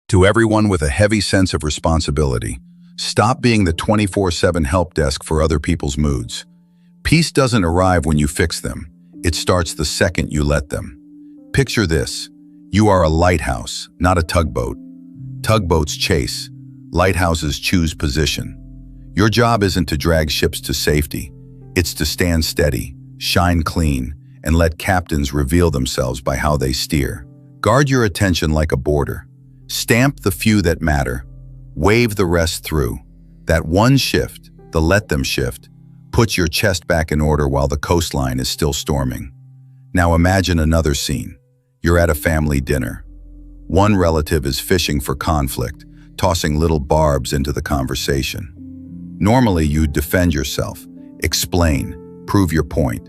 To everyone with a heavy sense of responsibility, stop being the 24/7 help desk for other people's moods. Peace doesn't arrive when you fix them. It starts the second you let them. Picture this. You are a lighthouse, not a tugboat. Tugboats chase. Lighthouses choose position. Your job isn't to drag ships to safety. It's to stand steady, shine clean, and let captains reveal themselves by how they steer. Guard your attention like a border. Stamp the few that matter. Wave the rest through. That one shift, the let them shift, puts your chest back in order while the coastline is still storming. Now imagine another scene. You're at a family dinner. One relative is fishing for conflict, tossing little barbs into the conversation. Normally, you'd defend yourself, explain, prove your point.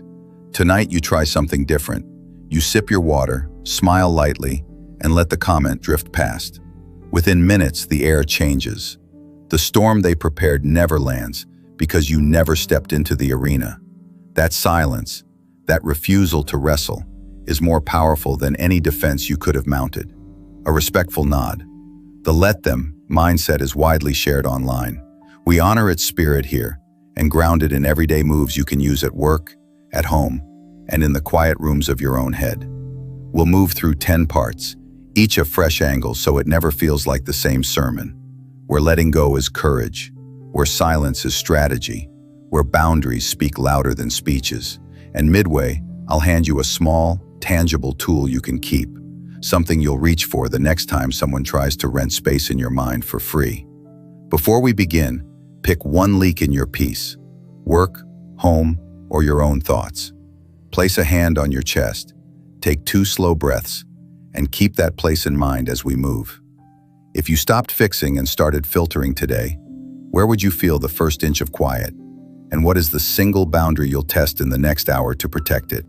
Tonight, you try something different. You sip your water, smile lightly, and let the comment drift past. Within minutes, the air changes. The storm they prepared never lands because you never stepped into the arena. That silence, that refusal to wrestle, is more powerful than any defense you could have mounted. A respectful nod. The let them mindset is widely shared online. We honor its spirit here and ground it in everyday moves you can use at work, at home, and in the quiet rooms of your own head. We'll move through 10 parts, each a fresh angle so it never feels like the same sermon. Where letting go is courage, where silence is strategy, where boundaries speak louder than speeches. And midway, I'll hand you a small, tangible tool you can keep, something you'll reach for the next time someone tries to rent space in your mind for free. Before we begin, pick one leak in your peace, work, home, or your own thoughts. Place a hand on your chest, take 2 slow breaths, and keep that place in mind as we move. If you stopped fixing and started filtering today, where would you feel the first inch of quiet? And what is the single boundary you'll test in the next hour to protect it?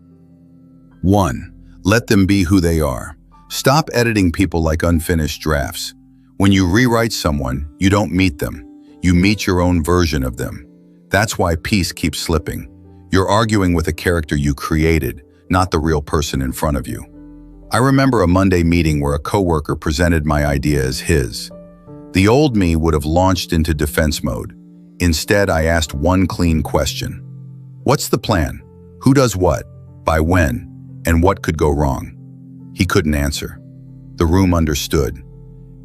1. Let them be who they are. Stop editing people like unfinished drafts. When you rewrite someone, you don't meet them. You meet your own version of them. That's why peace keeps slipping. You're arguing with a character you created, not the real person in front of you. I remember a Monday meeting where a coworker presented my idea as his. The old me would have launched into defense mode. Instead, I asked one clean question. What's the plan? Who does what? By when? And what could go wrong? He couldn't answer. The room understood.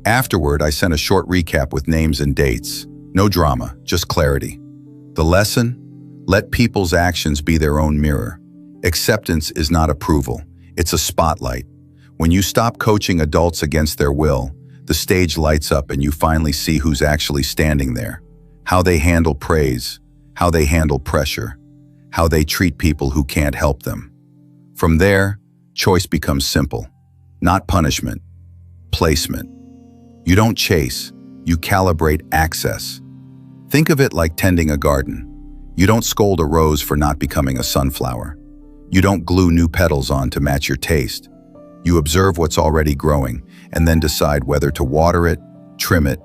Afterward, I sent a short recap with names and dates. No drama, just clarity. The lesson? Let people's actions be their own mirror. Acceptance is not approval. It's a spotlight. When you stop coaching adults against their will, the stage lights up and you finally see who's actually standing there. How they handle praise, how they handle pressure, how they treat people who can't help them. From there, choice becomes simple. Not punishment, placement. You don't chase, you calibrate access. Think of it like tending a garden. You don't scold a rose for not becoming a sunflower. You don't glue new petals on to match your taste. You observe what's already growing and then decide whether to water it, trim it,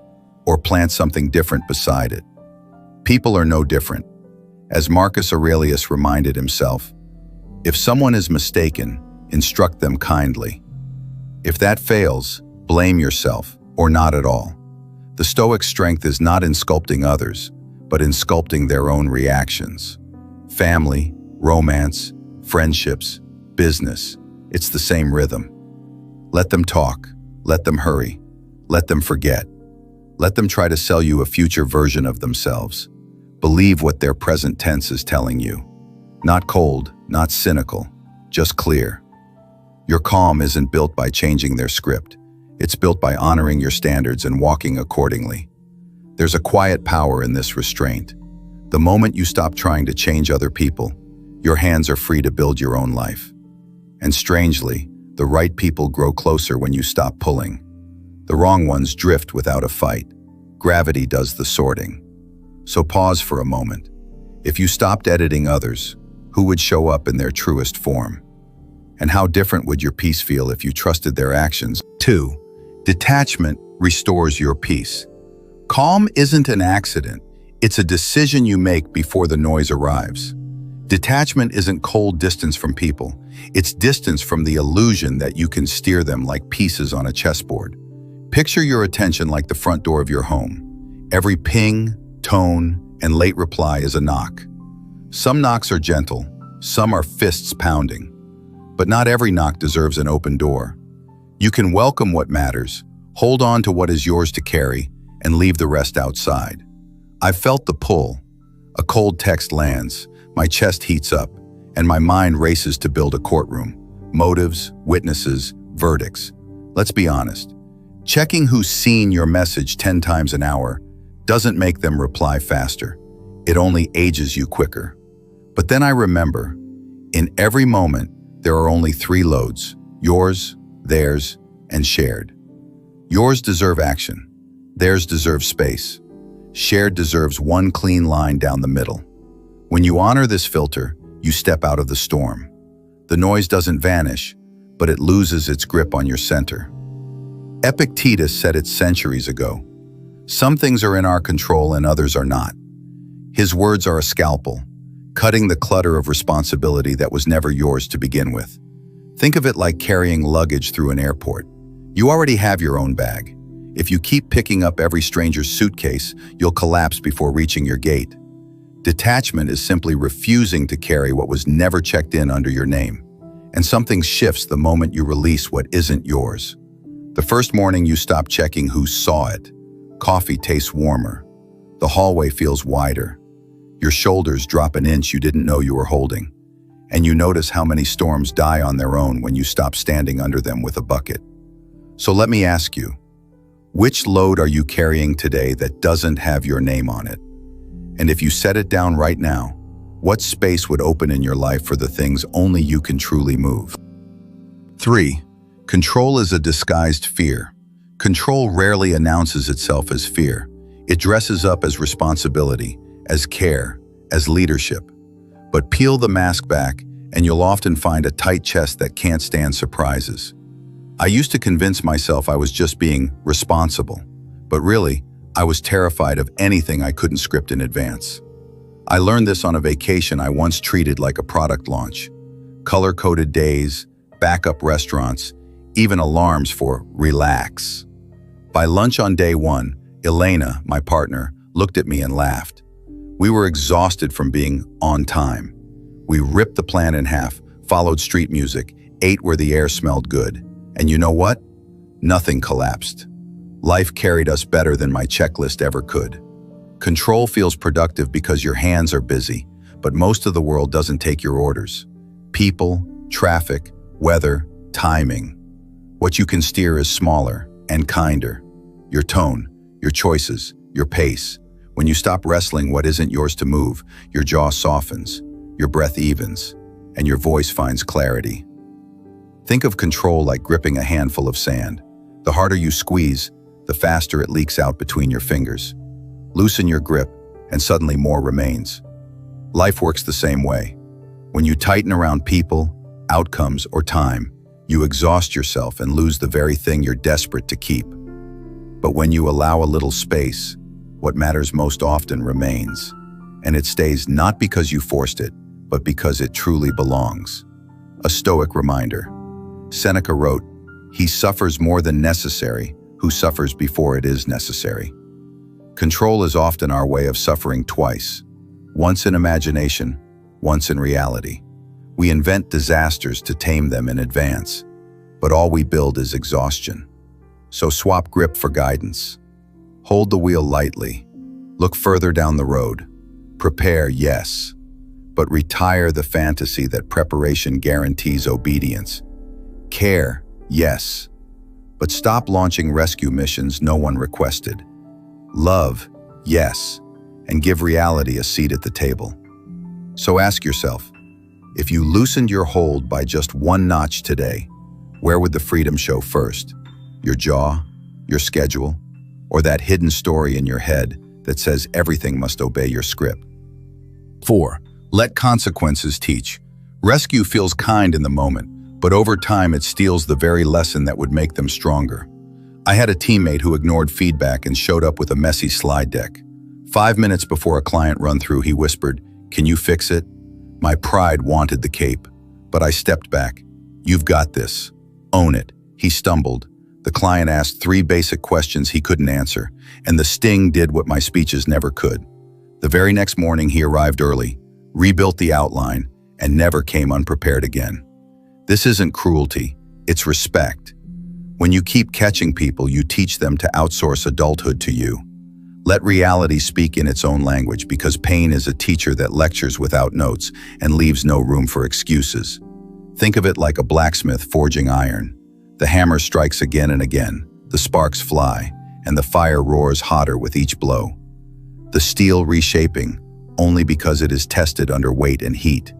or plant something different beside it. People are no different. As Marcus Aurelius reminded himself, if someone is mistaken, instruct them kindly. If that fails, blame yourself or not at all. The Stoic strength is not in sculpting others, but in sculpting their own reactions. Family, romance, friendships, business, it's the same rhythm. Let them talk, let them hurry, let them forget. Let them try to sell you a future version of themselves. Believe what their present tense is telling you. Not cold, not cynical, just clear. Your calm isn't built by changing their script. It's built by honoring your standards and walking accordingly. There's a quiet power in this restraint. The moment you stop trying to change other people, your hands are free to build your own life. And strangely, the right people grow closer when you stop pulling. The wrong ones drift without a fight. Gravity does the sorting. So pause for a moment. If you stopped editing others, who would show up in their truest form? And how different would your peace feel if you trusted their actions? 2. Detachment restores your peace. Calm isn't an accident. It's a decision you make before the noise arrives. Detachment isn't cold distance from people. It's distance from the illusion that you can steer them like pieces on a chessboard. Picture your attention like the front door of your home. Every ping, tone, and late reply is a knock. Some knocks are gentle, some are fists pounding. But not every knock deserves an open door. You can welcome what matters, hold on to what is yours to carry, and leave the rest outside. I've felt the pull. A cold text lands, my chest heats up, and my mind races to build a courtroom. Motives, witnesses, verdicts. Let's be honest. Checking who's seen your message 10 times an hour doesn't make them reply faster. It only ages you quicker. But then I remember, in every moment, there are only 3 loads: yours, theirs, and shared. Yours deserve action. Theirs deserves space. Shared deserves one clean line down the middle. When you honor this filter, you step out of the storm. The noise doesn't vanish, but it loses its grip on your center. Epictetus said it centuries ago. Some things are in our control and others are not. His words are a scalpel, cutting the clutter of responsibility that was never yours to begin with. Think of it like carrying luggage through an airport. You already have your own bag. If you keep picking up every stranger's suitcase, you'll collapse before reaching your gate. Detachment is simply refusing to carry what was never checked in under your name. And something shifts the moment you release what isn't yours. The first morning you stop checking who saw it. Coffee tastes warmer. The hallway feels wider. Your shoulders drop an inch you didn't know you were holding. And you notice how many storms die on their own when you stop standing under them with a bucket. So let me ask you, which load are you carrying today that doesn't have your name on it? And if you set it down right now, what space would open in your life for the things only you can truly move? 3. Control is a disguised fear. Control rarely announces itself as fear. It dresses up as responsibility, as care, as leadership. But peel the mask back, and you'll often find a tight chest that can't stand surprises. I used to convince myself I was just being responsible, but really, I was terrified of anything I couldn't script in advance. I learned this on a vacation I once treated like a product launch. Color-coded days, backup restaurants, even alarms for relax. By lunch on day 1, Elena, my partner, looked at me and laughed. We were exhausted from being on time. We ripped the plan in half, followed street music, ate where the air smelled good. And you know what? Nothing collapsed. Life carried us better than my checklist ever could. Control feels productive because your hands are busy, but most of the world doesn't take your orders. People, traffic, weather, timing. What you can steer is smaller and kinder. Your tone, your choices, your pace. When you stop wrestling what isn't yours to move, your jaw softens, your breath evens, and your voice finds clarity. Think of control like gripping a handful of sand. The harder you squeeze, the faster it leaks out between your fingers. Loosen your grip, and suddenly more remains. Life works the same way. When you tighten around people, outcomes, or time, you exhaust yourself and lose the very thing you're desperate to keep. But when you allow a little space, what matters most often remains. And it stays not because you forced it, but because it truly belongs. A Stoic reminder. Seneca wrote, "He suffers more than necessary who suffers before it is necessary." Control is often our way of suffering twice, once in imagination, once in reality. We invent disasters to tame them in advance, but all we build is exhaustion. So swap grip for guidance. Hold the wheel lightly. Look further down the road. Prepare, yes, but retire the fantasy that preparation guarantees obedience. Care, yes, but stop launching rescue missions no one requested. Love, yes, and give reality a seat at the table. So ask yourself, if you loosened your hold by just one notch today, where would the freedom show first? Your jaw, your schedule, or that hidden story in your head that says everything must obey your script? 4. Let consequences teach. Rescue feels kind in the moment, but over time it steals the very lesson that would make them stronger. I had a teammate who ignored feedback and showed up with a messy slide deck. 5 minutes before a client run-through, he whispered, "Can you fix it?" My pride wanted the cape, but I stepped back. "You've got this. Own it." He stumbled, The client asked 3 basic questions he couldn't answer, and the sting did what my speeches never could. The very next morning he arrived early, rebuilt the outline, and never came unprepared again. This isn't cruelty, it's respect. When you keep catching people, you teach them to outsource adulthood to you. Let reality speak in its own language, because pain is a teacher that lectures without notes and leaves no room for excuses. Think of it like a blacksmith forging iron. The hammer strikes again and again, the sparks fly, and the fire roars hotter with each blow. The steel reshaping, only because it is tested under weight and heat.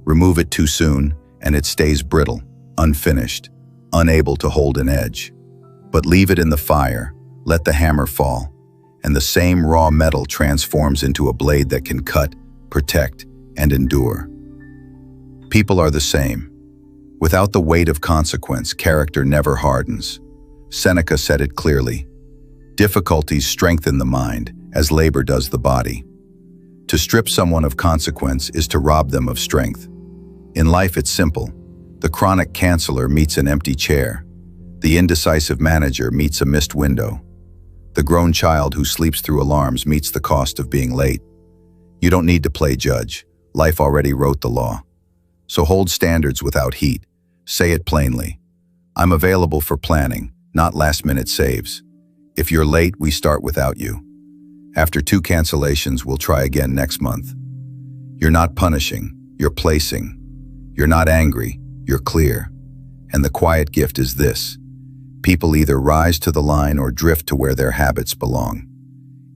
Remove it too soon, and it stays brittle, unfinished, unable to hold an edge. But leave it in the fire, let the hammer fall, and the same raw metal transforms into a blade that can cut, protect, and endure. People are the same. Without the weight of consequence, character never hardens. Seneca said it clearly. Difficulties strengthen the mind, as labor does the body. To strip someone of consequence is to rob them of strength. In life, it's simple. The chronic canceller meets an empty chair. The indecisive manager meets a missed window. The grown child who sleeps through alarms meets the cost of being late. You don't need to play judge. Life already wrote the law. So hold standards without heat. Say it plainly. I'm available for planning, not last-minute saves. If you're late, we start without you. After 2 cancellations, we'll try again next month. You're not punishing, you're placing. You're not angry, you're clear. And the quiet gift is this. People either rise to the line or drift to where their habits belong.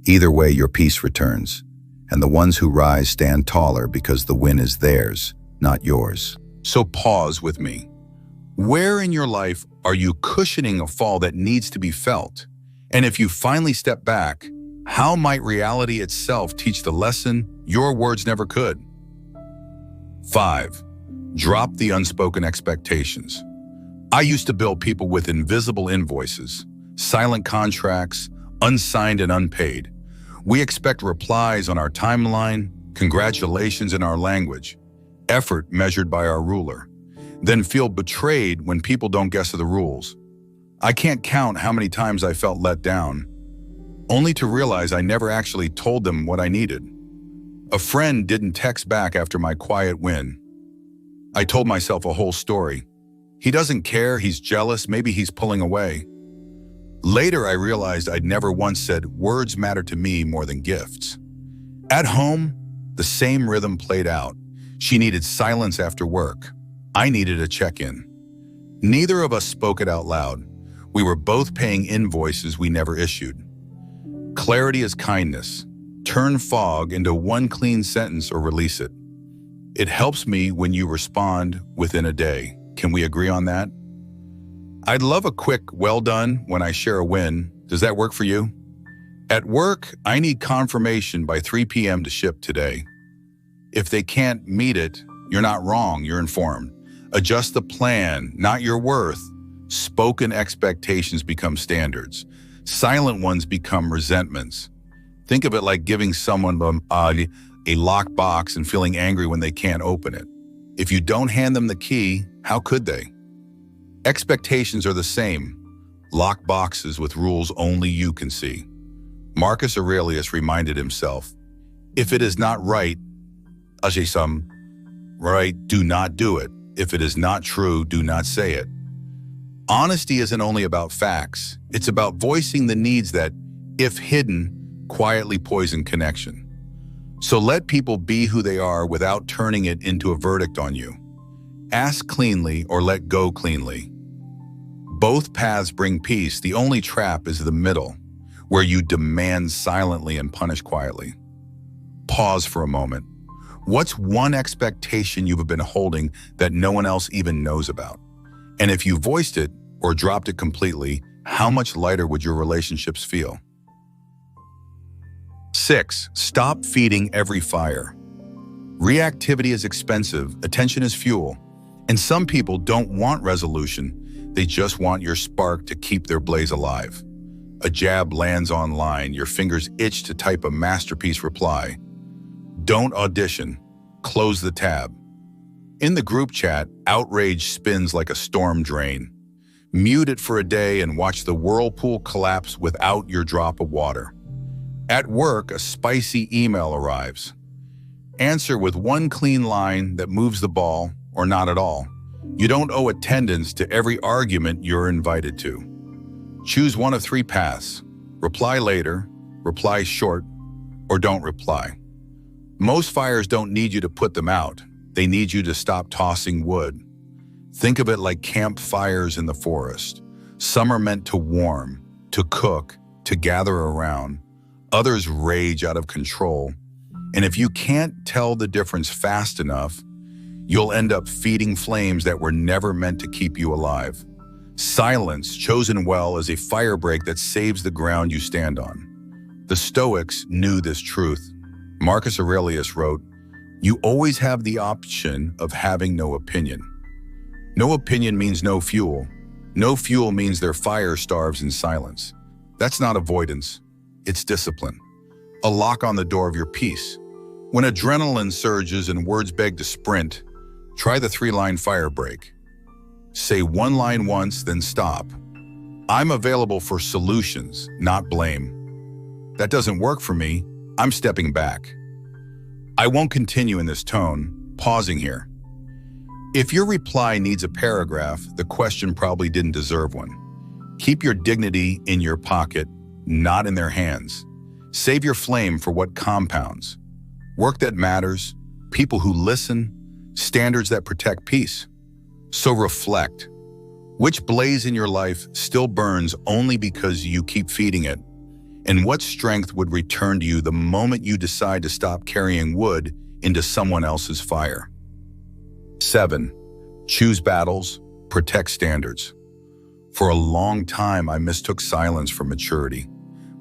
Either way, your peace returns. And the ones who rise stand taller because the win is theirs, not yours. So pause with me. Where in your life are you cushioning a fall that needs to be felt? And if you finally step back, how might reality itself teach the lesson your words never could? 5. Drop the unspoken expectations. I used to bill people with invisible invoices, silent contracts, unsigned and unpaid. We expect replies on our timeline, congratulations in our language, effort measured by our ruler, then feel betrayed when people don't guess the rules. I can't count how many times I felt let down, only to realize I never actually told them what I needed. A friend didn't text back after my quiet win. I told myself a whole story. He doesn't care, he's jealous, maybe he's pulling away. Later, I realized I'd never once said words matter to me more than gifts. At home, the same rhythm played out. She needed silence after work. I needed a check-in. Neither of us spoke it out loud. We were both paying invoices we never issued. Clarity is kindness. Turn fog into one clean sentence or release it. It helps me when you respond within a day. Can we agree on that? I'd love a quick well done when I share a win. Does that work for you? At work, I need confirmation by 3 p.m. to ship today. If they can't meet it, you're not wrong, you're informed. Adjust the plan, not your worth. Spoken expectations become standards. Silent ones become resentments. Think of it like giving someone a locked box and feeling angry when they can't open it. If you don't hand them the key, how could they? Expectations are the same. Locked boxes with rules only you can see. Marcus Aurelius reminded himself, if it is not right, do not do it. If it is not true, do not say it. Honesty isn't only about facts. It's about voicing the needs that, if hidden, quietly poison connection. So let people be who they are without turning it into a verdict on you. Ask cleanly or let go cleanly. Both paths bring peace. The only trap is the middle, where you demand silently and punish quietly. Pause for a moment. What's one expectation you've been holding that no one else even knows about? And if you voiced it or dropped it completely, how much lighter would your relationships feel? 6. Stop feeding every fire. Reactivity is expensive, attention is fuel, and some people don't want resolution, they just want your spark to keep their blaze alive. A jab lands online, your fingers itch to type a masterpiece reply. Don't audition, close the tab. In the group chat, outrage spins like a storm drain. Mute it for a day and watch the whirlpool collapse without your drop of water. At work, a spicy email arrives. Answer with one clean line that moves the ball, or not at all. You don't owe attendance to every argument you're invited to. Choose one of three paths. Reply later, reply short, or don't reply. Most fires don't need you to put them out. They need you to stop tossing wood. Think of it like campfires in the forest. Some are meant to warm, to cook, to gather around. Others rage out of control. And if you can't tell the difference fast enough, you'll end up feeding flames that were never meant to keep you alive. Silence, chosen well, is a firebreak that saves the ground you stand on. The Stoics knew this truth. Marcus Aurelius wrote, "You always have the option of having no opinion." No opinion means no fuel. No fuel means their fire starves in silence. That's not avoidance. It's discipline. A lock on the door of your peace. When adrenaline surges and words beg to sprint, try the three-line fire break. Say one line once, then stop. I'm available for solutions, not blame. That doesn't work for me. I'm stepping back. I won't continue in this tone, pausing here. If your reply needs a paragraph, the question probably didn't deserve one. Keep your dignity in your pocket, not in their hands. Save your flame for what compounds. Work that matters, people who listen, standards that protect peace. So reflect. Which blaze in your life still burns only because you keep feeding it? And what strength would return to you the moment you decide to stop carrying wood into someone else's fire? 7. Choose battles, protect standards. For a long time, I mistook silence for maturity.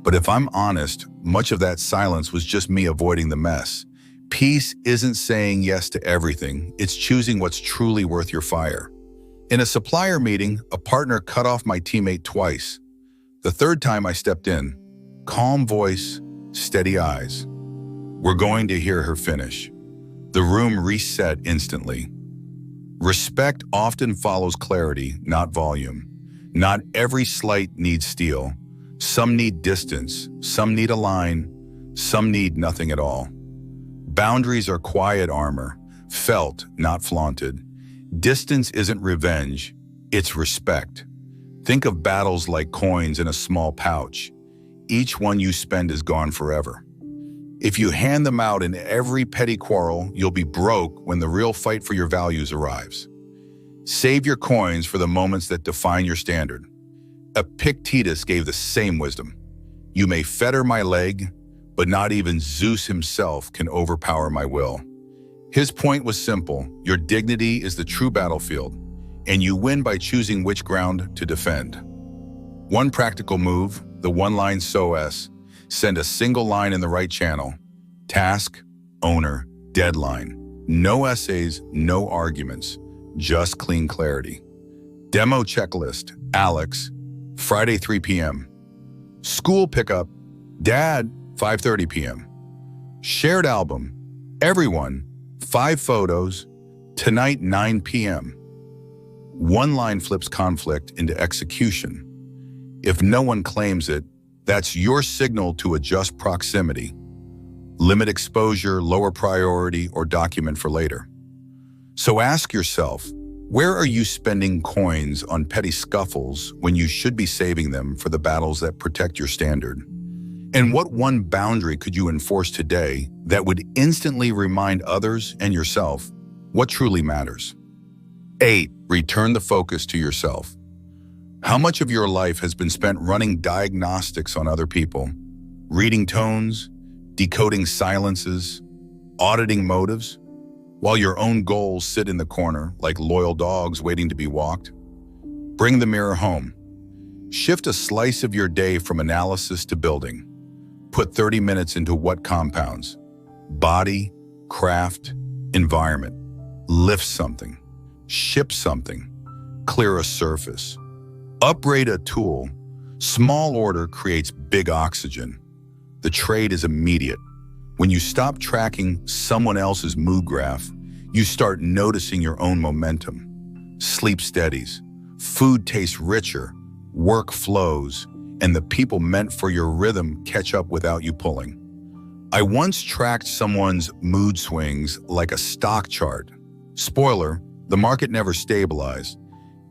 But if I'm honest, much of that silence was just me avoiding the mess. Peace isn't saying yes to everything. It's choosing what's truly worth your fire. In a supplier meeting, a partner cut off my teammate twice. The third time I stepped in. Calm voice, steady eyes. We're going to hear her finish. The room reset instantly. Respect often follows clarity, not volume. Not every slight needs steel. Some need distance, some need a line, some need nothing at all. Boundaries are quiet armor, felt, not flaunted. Distance isn't revenge, it's respect. Think of battles like coins in a small pouch. Each one you spend is gone forever. If you hand them out in every petty quarrel, you'll be broke when the real fight for your values arrives. Save your coins for the moments that define your standard. Epictetus gave the same wisdom. You may fetter my leg, but not even Zeus himself can overpower my will. His point was simple. Your dignity is the true battlefield, and you win by choosing which ground to defend. One practical move, the one-line SOS. Send a single line in the right channel. Task, owner, deadline. No essays, no arguments, just clean clarity. Demo checklist, Alex, Friday 3 p.m. School pickup, Dad, 5:30 p.m. Shared album, everyone, 5 photos, tonight 9 p.m. One line flips conflict into execution. If no one claims it, that's your signal to adjust proximity. Limit exposure, lower priority, or document for later. So ask yourself, where are you spending coins on petty scuffles when you should be saving them for the battles that protect your standard? And what one boundary could you enforce today that would instantly remind others and yourself what truly matters? 8. Return the focus to yourself. How much of your life has been spent running diagnostics on other people, reading tones, decoding silences, auditing motives, while your own goals sit in the corner like loyal dogs waiting to be walked? Bring the mirror home. Shift a slice of your day from analysis to building. Put 30 minutes into what compounds? Body, craft, environment. Lift something. Ship something. Clear a surface. Upgrade a tool. Small order creates big oxygen. The trade is immediate. When you stop tracking someone else's mood graph, you start noticing your own momentum. Sleep steadies. Food tastes richer, work flows, and the people meant for your rhythm catch up without you pulling. I once tracked someone's mood swings like a stock chart. Spoiler, the market never stabilized,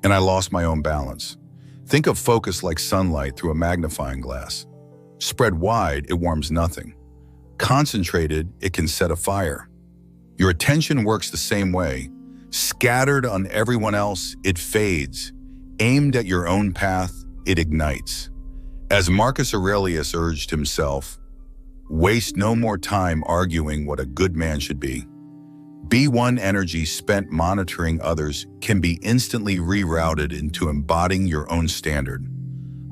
and I lost my own balance. Think of focus like sunlight through a magnifying glass. Spread wide, it warms nothing. Concentrated, it can set a fire. Your attention works the same way. Scattered on everyone else, it fades. Aimed at your own path, it ignites. As Marcus Aurelius urged himself, waste no more time arguing what a good man should be. B1 energy spent monitoring others can be instantly rerouted into embodying your own standard.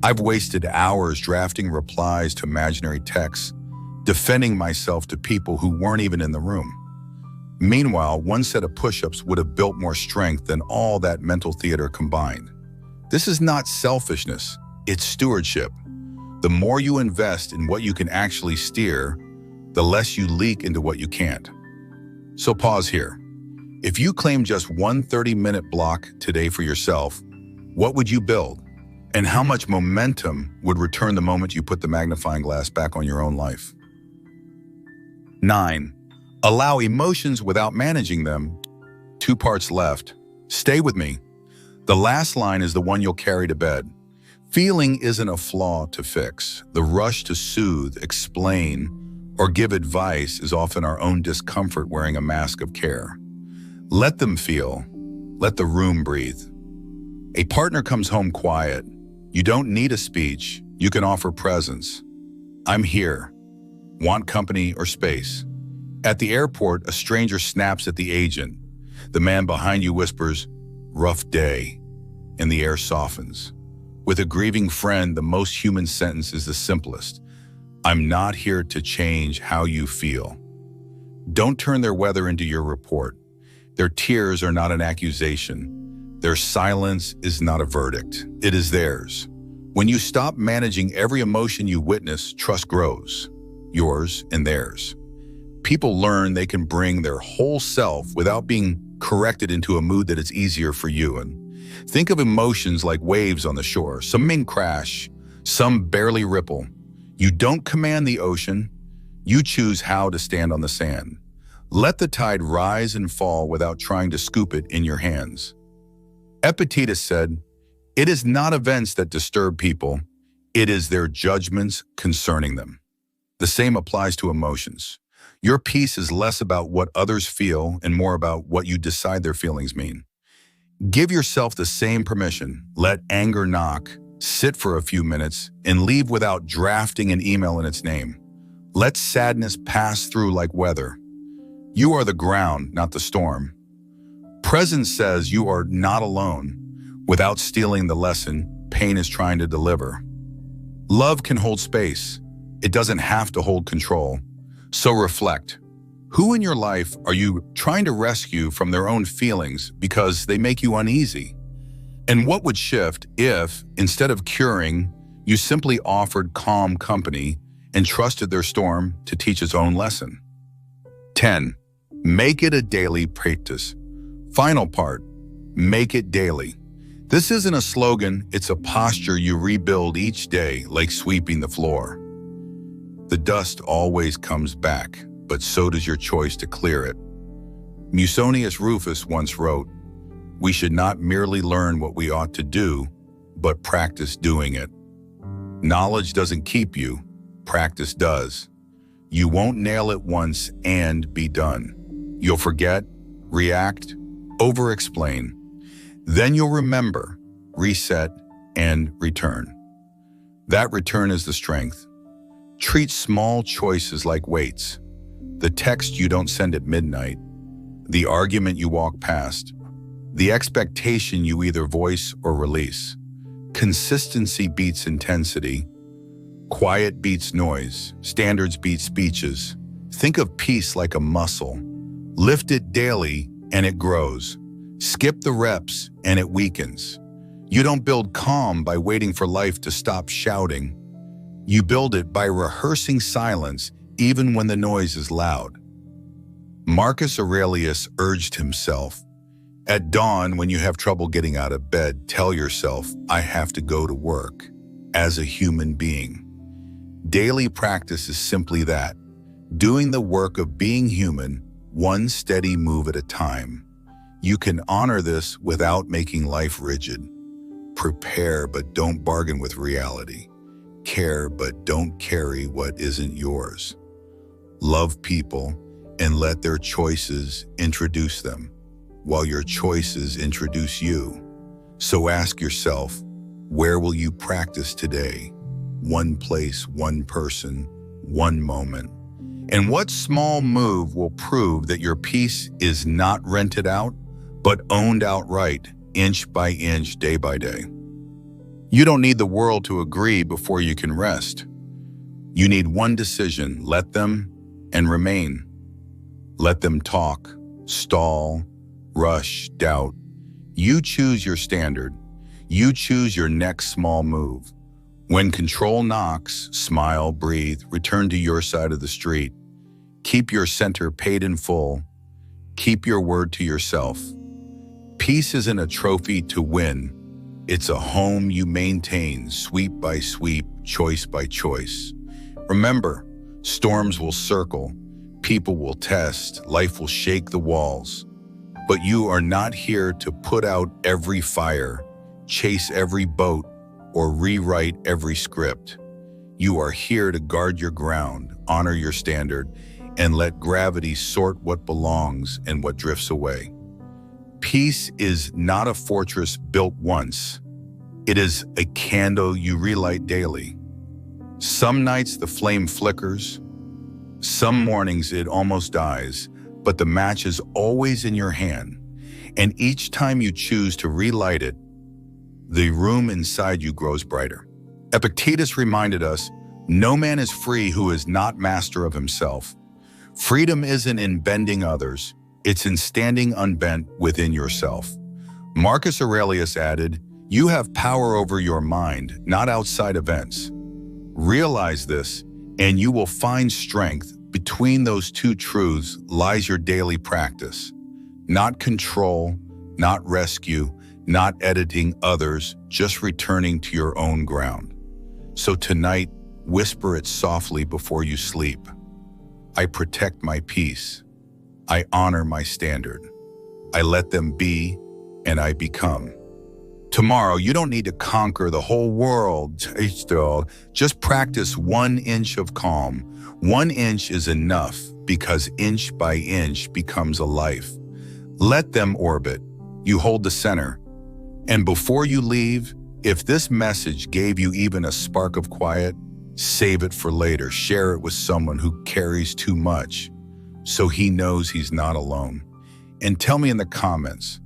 I've wasted hours drafting replies to imaginary texts, defending myself to people who weren't even in the room. Meanwhile, one set of push-ups would have built more strength than all that mental theater combined. This is not selfishness, it's stewardship. The more you invest in what you can actually steer, the less you leak into what you can't. So pause here. If you claim just one 30-minute block today for yourself, what would you build? And how much momentum would return the moment you put the magnifying glass back on your own life? 9. Allow emotions without managing them. 2 parts left. Stay with me. The last line is the one you'll carry to bed. Feeling isn't a flaw to fix. The rush to soothe, explain, or give advice is often our own discomfort wearing a mask of care. Let them feel. Let the room breathe. A partner comes home quiet. You don't need a speech. You can offer presence. I'm here. Want company or space? At the airport, a stranger snaps at the agent. The man behind you whispers, "Rough day," and the air softens. With a grieving friend, the most human sentence is the simplest. I'm not here to change how you feel. Don't turn their weather into your report. Their tears are not an accusation. Their silence is not a verdict. It is theirs. When you stop managing every emotion you witness, trust grows. Yours and theirs. People learn they can bring their whole self without being corrected into a mood that is easier for you. And think of emotions like waves on the shore. Some may crash, some barely ripple. You don't command the ocean. You choose how to stand on the sand. Let the tide rise and fall without trying to scoop it in your hands. Epictetus said, "It is not events that disturb people. It is their judgments concerning them." The same applies to emotions. Your peace is less about what others feel and more about what you decide their feelings mean. Give yourself the same permission. Let anger knock, sit for a few minutes, and leave without drafting an email in its name. Let sadness pass through like weather. You are the ground, not the storm. Presence says you are not alone. Without stealing the lesson pain is trying to deliver. Love can hold space. It doesn't have to hold control. So reflect. Who in your life are you trying to rescue from their own feelings because they make you uneasy? And what would shift if, instead of curing, you simply offered calm company and trusted their storm to teach its own lesson? 10. Make it a daily practice. Final part, make it daily. This isn't a slogan, it's a posture you rebuild each day like sweeping the floor. The dust always comes back, but so does your choice to clear it. Musonius Rufus once wrote, "We should not merely learn what we ought to do, but practice doing it." Knowledge doesn't keep you, practice does. You won't nail it once and be done. You'll forget, react, over-explain. Then you'll remember, reset, and return. That return is the strength. Treat small choices like weights. The text you don't send at midnight, the argument you walk past, the expectation you either voice or release. Consistency beats intensity. Quiet beats noise. Standards beat speeches. Think of peace like a muscle. Lift it daily and it grows. Skip the reps and it weakens. You don't build calm by waiting for life to stop shouting. You build it by rehearsing silence even when the noise is loud. Marcus Aurelius urged himself, At dawn, when you have trouble getting out of bed, tell yourself, I have to go to work as a human being. Daily practice is simply that, doing the work of being human, one steady move at a time. You can honor this without making life rigid. Prepare, but don't bargain with reality. Care, but don't carry what isn't yours. Love people and let their choices introduce them, while your choices introduce you. So ask yourself, where will you practice today? One place, one person, one moment. And what small move will prove that your peace is not rented out, but owned outright, inch by inch, day by day? You don't need the world to agree before you can rest. You need one decision: let them and remain. Let them talk, stall, rush, doubt. You choose your standard. You choose your next small move. When control knocks, smile, breathe, return to your side of the street. Keep your center paid in full. Keep your word to yourself. Peace isn't a trophy to win. It's a home you maintain, sweep by sweep, choice by choice. Remember, storms will circle, people will test, life will shake the walls. But you are not here to put out every fire, chase every boat, or rewrite every script. You are here to guard your ground, honor your standard, and let gravity sort what belongs and what drifts away. Peace is not a fortress built once. It is a candle you relight daily. Some nights the flame flickers. Some mornings it almost dies, but the match is always in your hand. And each time you choose to relight it, the room inside you grows brighter. Epictetus reminded us, no man is free who is not master of himself. Freedom isn't in bending others, it's in standing unbent within yourself. Marcus Aurelius added, you have power over your mind, not outside events. Realize this, and you will find strength. Between those two truths lies your daily practice. Not control, not rescue, not editing others, just returning to your own ground. So tonight, whisper it softly before you sleep. I protect my peace. I honor my standard. I let them be, and I become. Tomorrow, you don't need to conquer the whole world. Just practice 1 inch of calm. 1 inch is enough, because inch by inch becomes a life. Let them orbit. You hold the center. And before you leave, if this message gave you even a spark of quiet, save it for later. Share it with someone who carries too much, so he knows he's not alone. And tell me in the comments,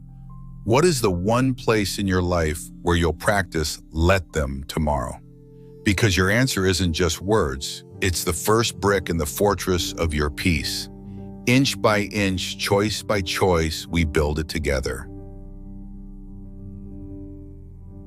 what is the one place in your life where you'll practice let them tomorrow? Because your answer isn't just words, it's the first brick in the fortress of your peace. Inch by inch, choice by choice, we build it together.